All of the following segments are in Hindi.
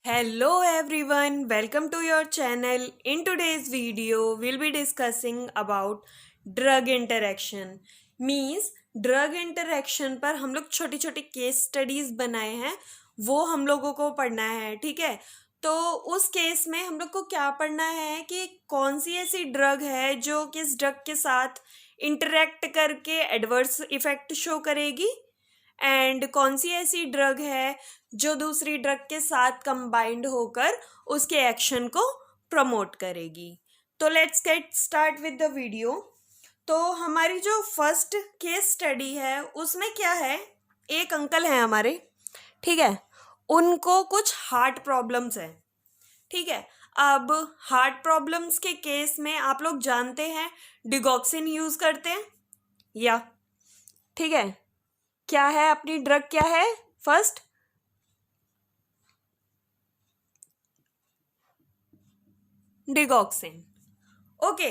Hello everyone, welcome to your channel. In today's video, we'll be discussing about drug interaction. Means drug interaction पर हम लोग छोटी छोटी केस स्टडीज बनाए हैं, वो हम लोगों को पढ़ना है, ठीक है। तो उस केस में हम लोग को क्या पढ़ना है कि कौन सी ऐसी ड्रग है जो किस ड्रग के साथ इंटरेक्ट करके एडवर्स इफेक्ट शो करेगी, एंड कौन सी ऐसी ड्रग है जो दूसरी ड्रग के साथ कंबाइंड होकर उसके एक्शन को प्रमोट करेगी। तो let's get start with the video. तो हमारी जो फर्स्ट केस स्टडी है उसमें क्या है, एक अंकल हैं हमारे, ठीक है। उनको कुछ हार्ट प्रॉब्लम्स है, ठीक है। अब हार्ट प्रॉब्लम्स के केस में आप लोग जानते हैं डिगॉक्सिन यूज करते हैं या, ठीक है। क्या है अपनी ड्रग, क्या है फर्स्ट, डिगॉक्सिन। ओके।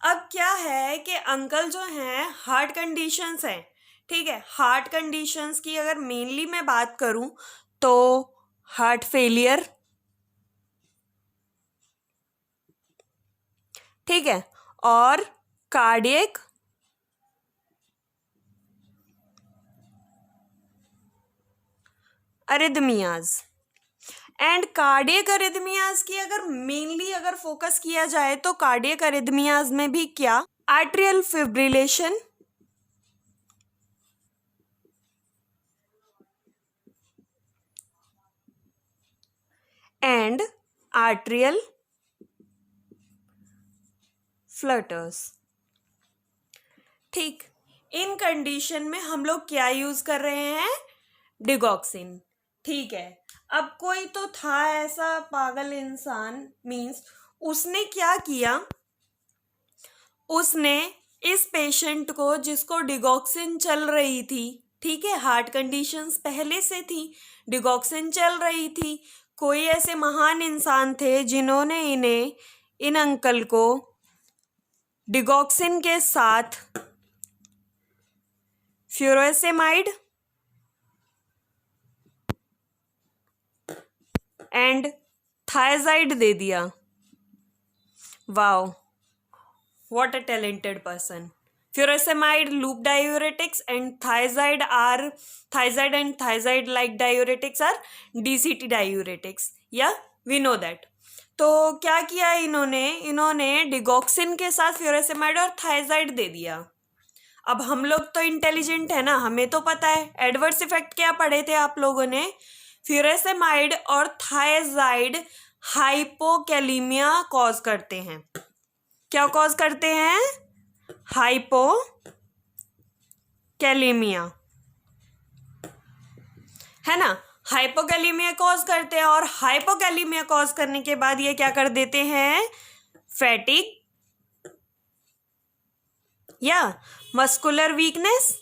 अब क्या है कि अंकल जो हैं हार्ट कंडीशंस हैं, ठीक है। हार्ट कंडीशंस की अगर मेनली मैं बात करूं तो हार्ट फेलियर, ठीक है, और कार्डियक अरिथमियाज। एंड कार्डियक अरिथमियाज की अगर मेनली अगर फोकस किया जाए तो कार्डियक अरिथमियाज में भी क्या, atrial fibrillation, and atrial flutters, ठीक। इन कंडीशन में हम लोग क्या यूज कर रहे हैं, डिगॉक्सिन, ठीक है। अब कोई तो था ऐसा पागल इंसान, मीन्स उसने क्या किया, उसने इस पेशेंट को जिसको डिगॉक्सिन चल रही थी, ठीक है, हार्ट कंडीशंस पहले से थी, डिगॉक्सिन चल रही थी, कोई ऐसे महान इंसान थे जिन्होंने इन अंकल को डिगॉक्सिन के साथ फ्यूरोसेमाइड एंड थायजाइड दे दिया। Wow, what a talented person. Furosemide loop diuretics and thiazide and thiazide like diuretics are DCT diuretics. Yeah, we know that. तो क्या किया इन्होंने डिगॉक्सिन के साथ फ्यूरोसेमाइड और थायजाइड दे दिया। अब हम लोग तो इंटेलिजेंट है ना, हमें तो पता है एडवर्स इफेक्ट क्या पढ़े थे आप लोगों ने, फ्यूरोसेमाइड और थायजाइड हाइपोकैलीमिया कॉज करते हैं। क्या कॉज करते हैं, हाइपोकैलीमिया, है ना। हाइपोकैलीमिया कॉज करते हैं और हाइपोकैलीमिया कॉज करने के बाद ये क्या कर देते हैं, फैटिग या मस्कुलर वीकनेस,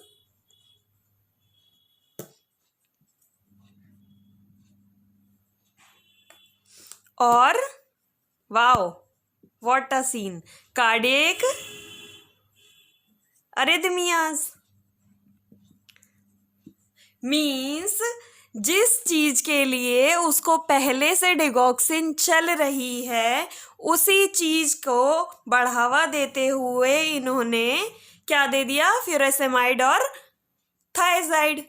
और wow what a scene, cardiac arrhythmias. Means जिस चीज के लिए उसको पहले से डिगॉक्सिन चल रही है उसी चीज को बढ़ावा देते हुए इन्होंने क्या दे दिया, फ्यूरोसेमाइड और थायजाइड।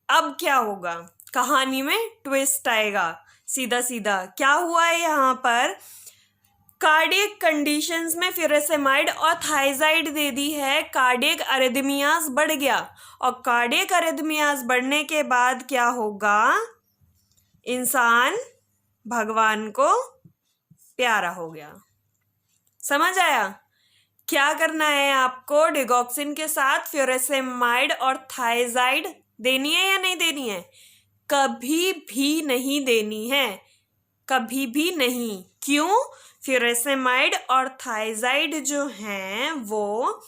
अब क्या होगा, कहानी में ट्विस्ट आएगा, सीधा सीधा क्या हुआ है यहाँ पर, कार्डियक कंडीशंस में फ्यूरोसेमाइड और थायजाइड दे दी है, कार्डियक अरिथमियाज बढ़ गया, और कार्डियक अरिथमियाज बढ़ने के बाद क्या होगा, इंसान भगवान को प्यारा हो गया। समझ आया, क्या करना है आपको, डिगॉक्सिन के साथ फ्यूरोसेमाइड और थायजाइड देनी है या नहीं देनी है, कभी भी नहीं देनी है, कभी भी नहीं। क्यों, फ्यूरोसेमाइड और थायजाइड जो हैं वो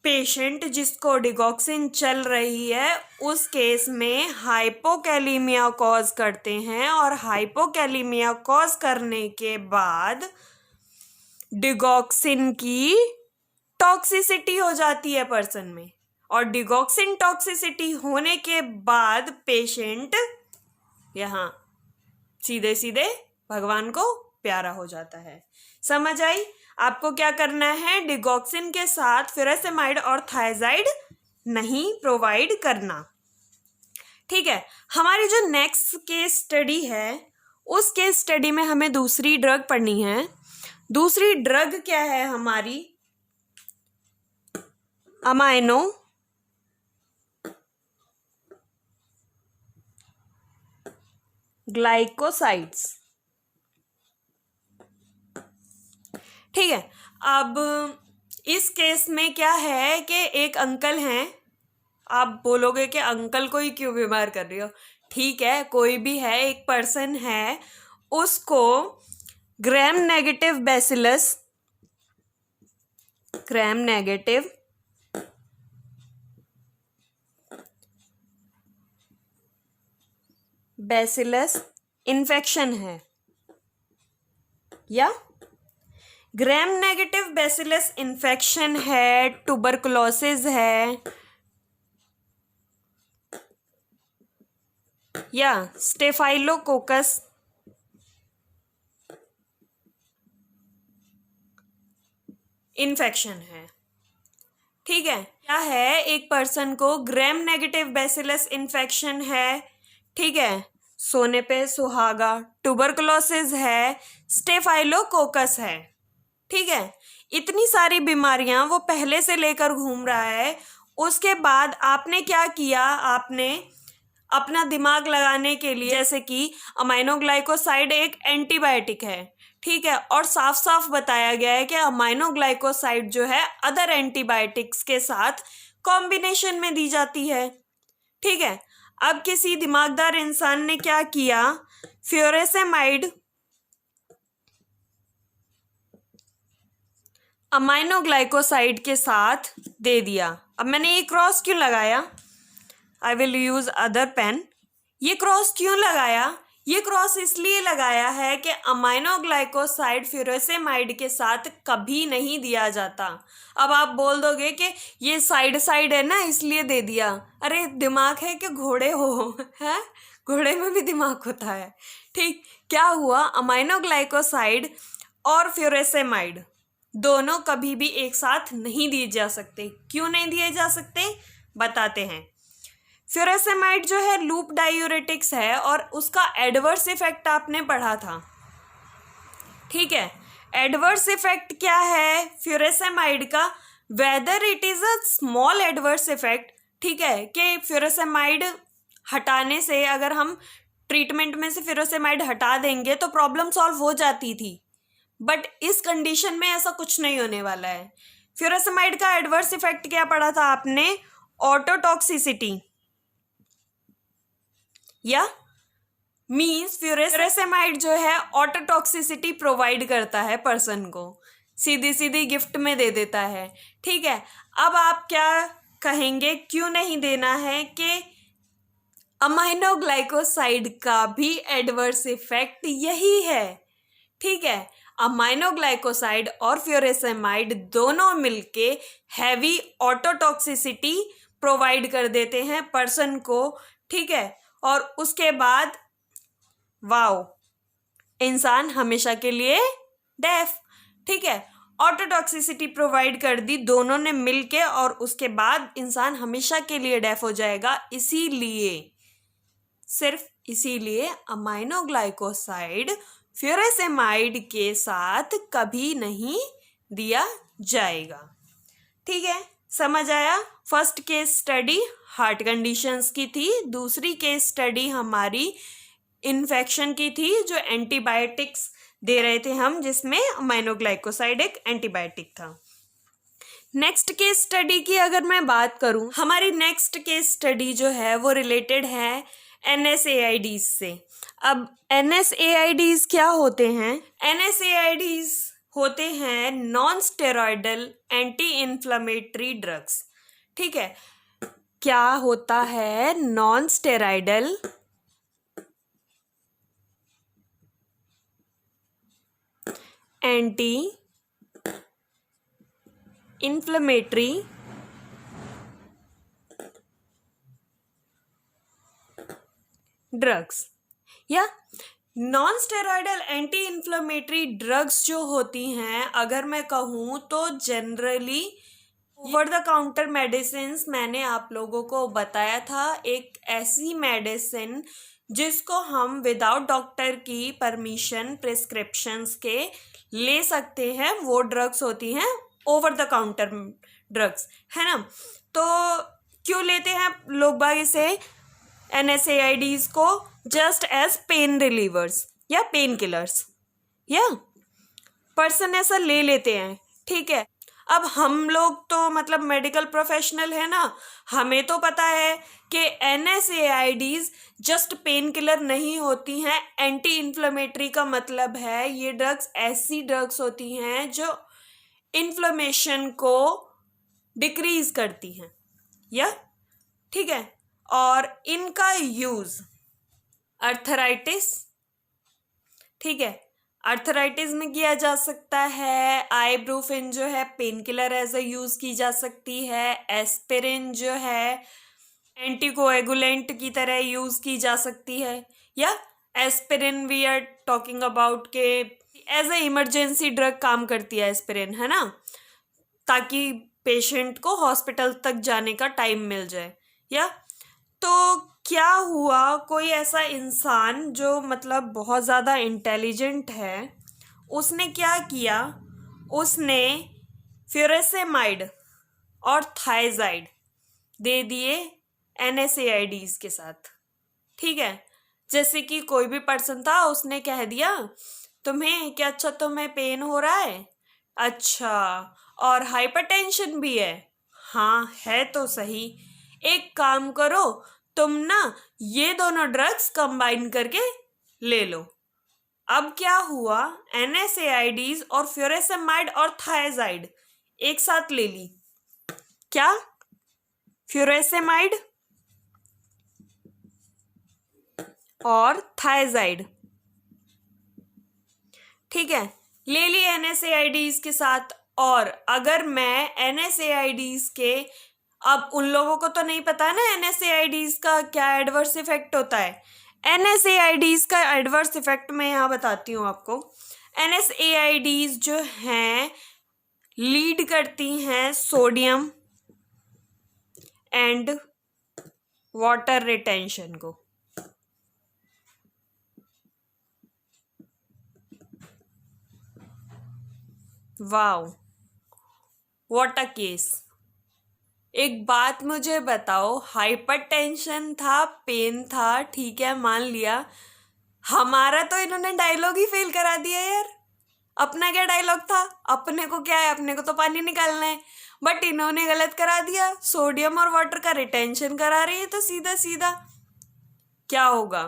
पेशेंट जिसको डिगॉक्सिन चल रही है उस केस में हाइपोकैलीमिया कॉज करते हैं, और हाइपोकैलीमिया कॉज करने के बाद डिगॉक्सिन की टॉक्सिसिटी हो जाती है पर्सन में, और डिगॉक्सिन टॉक्सिसिटी होने के बाद पेशेंट यहाँ सीधे सीधे भगवान को प्यारा हो जाता है। समझ आई? आपको क्या करना है, डिगॉक्सिन के साथ फ्यूरासेमाइड और थायजाइड नहीं प्रोवाइड करना। ठीक है, हमारी जो नेक्स्ट केस स्टडी है उस केस स्टडी में हमें दूसरी ड्रग पढ़नी है। दूसरी ड्रग क्या है हमारी, अमाइनो ग्लाइकोसाइड्स। ठीक है, अब इस केस में क्या है कि एक अंकल हैं। आप बोलोगे कि अंकल को ही क्यों बीमार कर रही हो? ठीक है, कोई भी है, एक पर्सन है, उसको ग्राम नेगेटिव बैसिलस इन्फेक्शन है, या ग्राम नेगेटिव बैसिलस इन्फेक्शन है, ट्यूबरकुलोसिस है, या स्टेफाइलोकोकस इन्फेक्शन है। ठीक है, क्या है, एक पर्सन को ग्राम नेगेटिव बैसिलस इन्फेक्शन है, ठीक है, सोने पे सुहागा, ट्यूबरकुलोसिस है, स्टेफाइलोकोकस है। ठीक है, इतनी सारी बीमारियां वो पहले से लेकर घूम रहा है। उसके बाद आपने क्या किया, आपने अपना दिमाग लगाने के लिए, जैसे कि अमाइनोग्लाइकोसाइड एक एंटीबायोटिक है, ठीक है, और साफ साफ बताया गया है कि अमाइनोग्लाइकोसाइड जो है अदर एंटीबायोटिक्स के साथ कॉम्बिनेशन में दी जाती है। ठीक है, अब किसी दिमागदार इंसान ने क्या किया, फ्यूरासेमाइड अमाइनोग्लाइकोसाइड के साथ दे दिया। अब मैंने ये क्रॉस क्यों लगाया, I will use other pen. ये क्रॉस क्यों लगाया, ये क्रॉस इसलिए लगाया है कि अमाइनोग्लाइकोसाइड फ्यूरासेमाइड के साथ कभी नहीं दिया जाता। अब आप बोल दोगे कि ये साइड साइड है ना इसलिए दे दिया। अरे दिमाग है कि घोड़े हो, है, घोड़े में भी दिमाग होता है। ठीक, क्या हुआ, अमाइनोग्लाइकोसाइड और फ्यूरासेमाइड दोनों कभी भी एक साथ नहीं दिए जा सकते। क्यों नहीं दिए जा सकते, बताते हैं। फ्यूरासेमाइड जो है लूप डायूरेटिक्स है और उसका एडवर्स इफेक्ट आपने पढ़ा था। ठीक है, एडवर्स इफेक्ट क्या है फ्यूरासेमाइड का, whether it is a small adverse effect. ठीक है, कि फ्यूरासेमाइड हटाने से, अगर हम ट्रीटमेंट में से फ्यूरासेमाइड हटा देंगे तो प्रॉब्लम सॉल्व हो जाती थी, बट इस कंडीशन में ऐसा कुछ नहीं होने वाला है। फ्यूरासेमाइड का एडवर्स इफेक्ट क्या पढ़ा था आपने, ऑटोटॉक्सिसिटी, या मीन्स फ्यूरासेमाइड जो है ऑटोटॉक्सिसिटी प्रोवाइड करता है पर्सन को, सीधी सीधी गिफ्ट में दे देता है। ठीक है, अब आप क्या कहेंगे, क्यों नहीं देना है, कि अमाइनोग्लाइकोसाइड का भी एडवर्स इफेक्ट यही है। ठीक है, अमाइनोग्लाइकोसाइड और फ्यूरासेमाइड दोनों मिलके हैवी ऑटोटॉक्सिसिटी प्रोवाइड कर देते हैं पर्सन को। ठीक है, और उसके बाद वाओ, इंसान हमेशा के लिए डेफ। ठीक है, ऑटोटॉक्सिसिटी प्रोवाइड कर दी दोनों ने मिलके, और उसके बाद इंसान हमेशा के लिए डेफ हो जाएगा। इसीलिए, सिर्फ इसीलिए अमाइनोग्लाइकोसाइड फ्यूरासेमाइड के साथ कभी नहीं दिया जाएगा। ठीक है, समझ आया? First case study heart conditions की थी, दूसरी केस स्टडी हमारी इन्फेक्शन की थी जो एंटीबायोटिक्स दे रहे थे हम, जिसमें अमाइनोग्लाइकोसाइड एक एंटीबायोटिक था। नेक्स्ट केस स्टडी की अगर मैं बात करूं, हमारी नेक्स्ट केस स्टडी जो है वो रिलेटेड है NSAIDs से। अब NSAIDs क्या होते हैं? NSAIDs होते हैं non steroidal anti inflammatory drugs. ठीक है, क्या होता है non steroidal anti inflammatory drugs, या non steroidal anti inflammatory drugs जो होती हैं, अगर मैं कहूँ तो generally over the counter medicines मैंने आप लोगों को बताया था, एक ऐसी मेडिसिन जिसको हम विदाउट डॉक्टर की परमिशन प्रिस्क्रिप्शंस के ले सकते हैं, वो ड्रग्स होती हैं ओवर द काउंटर ड्रग्स, है ना। तो क्यों लेते हैं लोग बाग इसे NSAIDs को? जस्ट एज पेन रिलीवर्स या पेन किलर्स, या पर्सन ऐसा ले लेते हैं, ठीक है। अब हम लोग तो मतलब मेडिकल प्रोफेशनल है ना, हमें तो पता है कि NSAIDs जस्ट पेन किलर नहीं होती हैं। एंटी इन्फ्लेमेटरी का मतलब है ये ड्रग्स ऐसी ड्रग्स होती हैं जो इन्फ्लेमेशन को डिक्रीज करती हैं, या ठीक है। और इनका यूज अर्थराइटिस, ठीक है, अर्थराइटिस में किया जा सकता है। आइब्रूफिन जो है pain killer as a use की जा सकती है। एस्पिरिन जो है एंटीकोएगुलेंट की तरह यूज की जा सकती है, या aspirin we are talking about के एज अ इमरजेंसी ड्रग काम करती है एस्पिरिन, है ना, ताकि पेशेंट को हॉस्पिटल तक जाने का टाइम मिल जाए, या। तो क्या हुआ, कोई ऐसा इंसान जो मतलब बहुत ज़्यादा इंटेलिजेंट है, उसने क्या किया, उसने फ्यूरेसेमाइड और थायजाइड दे दिए NSAIDs के साथ, ठीक है। जैसे कि कोई भी पर्सन था, उसने कह दिया तुम्हें क्या, अच्छा तुम्हें पेन हो रहा है, अच्छा, और हाइपरटेंशन भी है, हाँ है तो सही, एक काम करो तुम ना ये दोनों ड्रग्स कंबाइन करके ले लो। अब क्या हुआ, NSAIDs और फ्यूरेसेमाइड और थायजाइड एक साथ ले ली। क्या? फ्यूरेसेमाइड और थायजाइड, ठीक है, ले ली NSAIDs के साथ। और अगर मैं NSAIDs के, अब उन लोगों को तो नहीं पता ना NSAIDs का क्या एडवर्स इफेक्ट होता है। NSAIDs का एडवर्स इफेक्ट मैं यहाँ बताती हूँ आपको। NSAIDs जो हैं लीड करती हैं सोडियम एंड वाटर रिटेंशन को। Wow, what a case. एक बात मुझे बताओ, हाइपरटेंशन था, पेन था, ठीक है मान लिया, हमारा तो इन्होंने डायलॉग ही फेल करा दिया यार। अपना क्या डायलॉग था, अपने को क्या है, अपने को तो पानी निकालना है, बट इन्होंने गलत करा दिया, सोडियम और वाटर का रिटेंशन करा रही है। तो सीधा सीधा क्या होगा,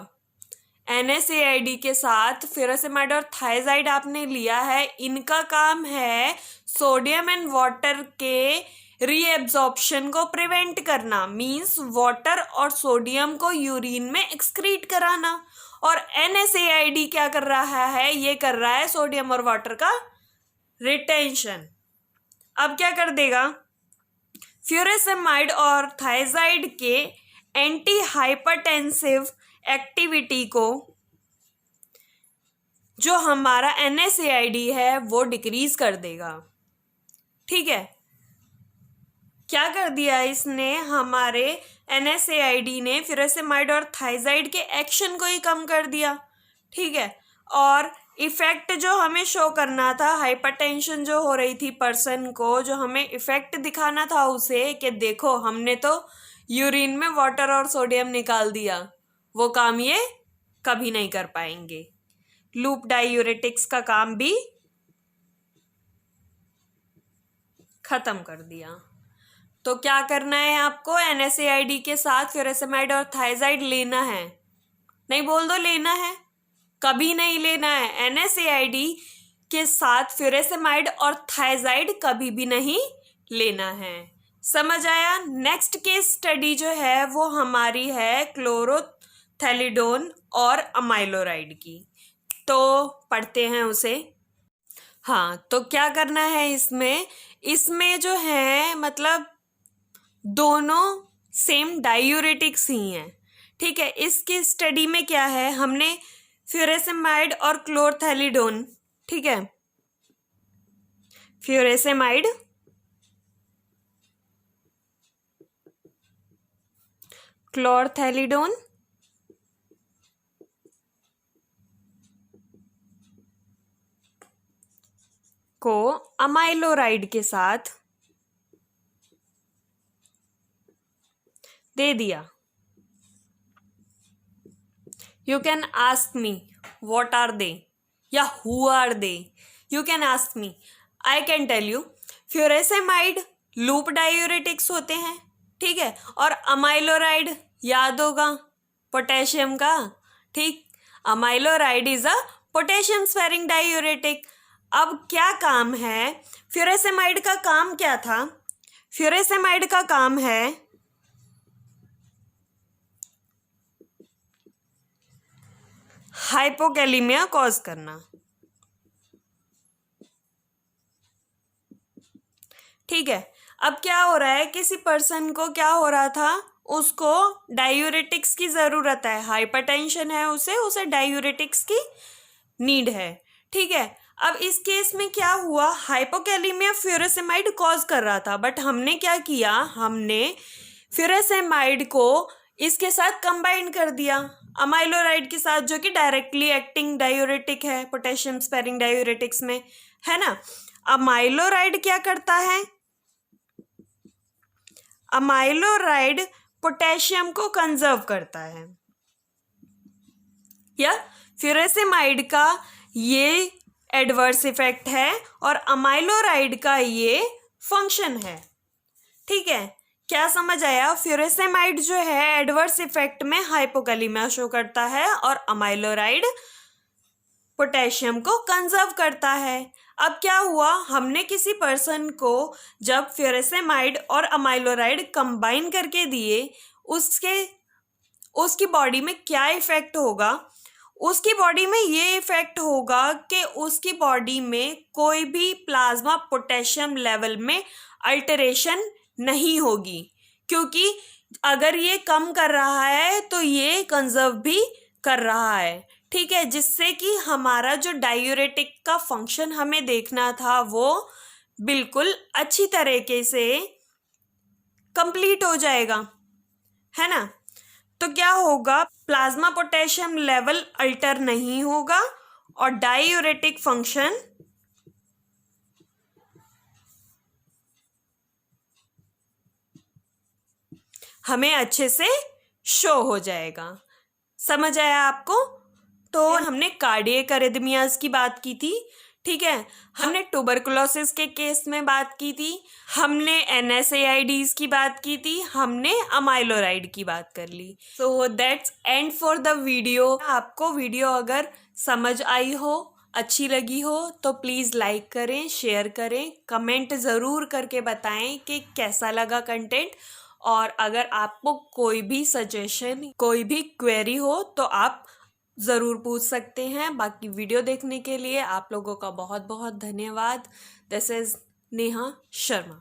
NSAID के साथ फ्यूरेसेमाइड और थायजाइड आपने लिया है, इनका काम है सोडियम एंड वाटर के रीएब्जॉर्प्शन को प्रिवेंट करना, मींस वाटर और सोडियम को यूरिन में एक्सक्रीट कराना। और NSAID क्या कर रहा है, ये कर रहा है सोडियम और वाटर का रिटेंशन। अब क्या कर देगा, फ्यूरेसेमाइड और थायजाइड के एंटी हाइपरटेंसिव एक्टिविटी को जो हमारा NSAID है वो डिक्रीज कर देगा, ठीक है। क्या कर दिया इसने, हमारे NSAID ने फ्यूरेसेमाइड और थायजाइड के एक्शन को ही कम कर दिया, ठीक है। और इफेक्ट जो हमें शो करना था, हाइपरटेंशन जो हो रही थी पर्सन को, जो हमें इफेक्ट दिखाना था उसे कि देखो हमने तो यूरिन में वाटर और सोडियम निकाल दिया, वो काम ये कभी नहीं कर पाएंगे। लूप डायूरेटिक्स का काम भी खत्म कर दिया। तो क्या करना है आपको, NSAID के साथ फ्यूरेसेमाइड और थायजाइड लेना है, नहीं बोल दो लेना है, कभी नहीं लेना है। NSAID के साथ फ्यूरेसेमाइड और थायजाइड कभी भी नहीं लेना है, समझ आया। नेक्स्ट केस स्टडी जो है वो हमारी है क्लोरोथैलिडोन और अमाइलोराइड की, तो पढ़ते हैं उसे। हाँ, तो क्या करना है इसमें जो है मतलब दोनों सेम डायूरेटिक्स ही हैं, ठीक है। इसकी स्टडी में क्या है, हमने फ्यूरेसेमाइड और क्लोरथैलिडोन, ठीक है, फ्यूरेसेमाइड, क्लोरथैलिडोन को अमाइलोराइड के साथ दे दिया। You can ask me what are they या who are they, you can ask me, I can tell you, furosemide loop diuretics होते हैं, ठीक है, और अमाइलोराइड याद होगा पोटेशियम का, ठीक, अमाइलोराइड is a potassium sparing diuretic. अब क्या काम है फ्यूरेसेमाइड का, काम क्या था, फ्यूरेसेमाइड का काम है हाइपोकैलिमिया कॉज करना, ठीक है। अब क्या हो रहा है, किसी पर्सन को क्या हो रहा था, उसको डायूरेटिक्स की ज़रूरत है, हाइपरटेंशन है, उसे डायूरेटिक्स की नीड है, ठीक है। अब इस केस में क्या हुआ, हाइपोकैलिमिया फ्यूरेसेमाइड कॉज कर रहा था, बट हमने क्या किया, हमने फ्यूरेसेमाइड को इसके साथ कंबाइन कर दिया अमाइलोराइड के साथ, जो कि डायरेक्टली एक्टिंग डायूरेटिक है पोटेशियम स्पेरिंग डायूरेटिक्स में, है ना। अमाइलोराइड क्या करता है, अमाइलोराइड पोटेशियम को कंजर्व करता है, या फ्यूरेसेमाइड का ये एडवर्स इफेक्ट है और अमाइलोराइड का ये फंक्शन है, ठीक है। क्या समझ आया, फ्यूरेसेमाइड जो है एडवर्स इफेक्ट में हाइपोकैलिमिया शो करता है और अमाइलोराइड पोटेशियम को कंजर्व करता है। अब क्या हुआ, हमने किसी पर्सन को जब फ्यूरेसेमाइड और अमाइलोराइड कंबाइन करके दिए, उसकी बॉडी में क्या इफेक्ट होगा, उसकी बॉडी में ये इफेक्ट होगा कि उसकी बॉडी में कोई भी प्लाज्मा पोटेशियम लेवल में अल्टरेशन नहीं होगी, क्योंकि अगर ये कम कर रहा है तो ये कंजर्व भी कर रहा है, ठीक है, जिससे कि हमारा जो डायूरेटिक का फंक्शन हमें देखना था वो बिल्कुल अच्छी तरीके से कंप्लीट हो जाएगा, है ना। तो क्या होगा, प्लाज्मा पोटेशियम लेवल अल्टर नहीं होगा और डायूरेटिक फंक्शन हमें अच्छे से शो हो जाएगा। समझ आया आपको। तो हमने कार्डियक अरिथमियाज की बात की थी, ठीक है, हमने ट्यूबरकुलोसिस के केस में बात की थी, हमने NSAIDs की बात की थी, हमने अमाइलोराइड की बात कर ली। So that's end for the video. आपको वीडियो अगर समझ आई हो, अच्छी लगी हो, तो प्लीज़ लाइक करें, शेयर करें, कमेंट ज़रूर करके बताएं कि कैसा लगा कंटेंट। और अगर आपको कोई भी सजेशन, कोई भी क्वेरी हो तो आप ज़रूर पूछ सकते हैं। बाकी वीडियो देखने के लिए आप लोगों का बहुत बहुत धन्यवाद। This is Neha Sharma.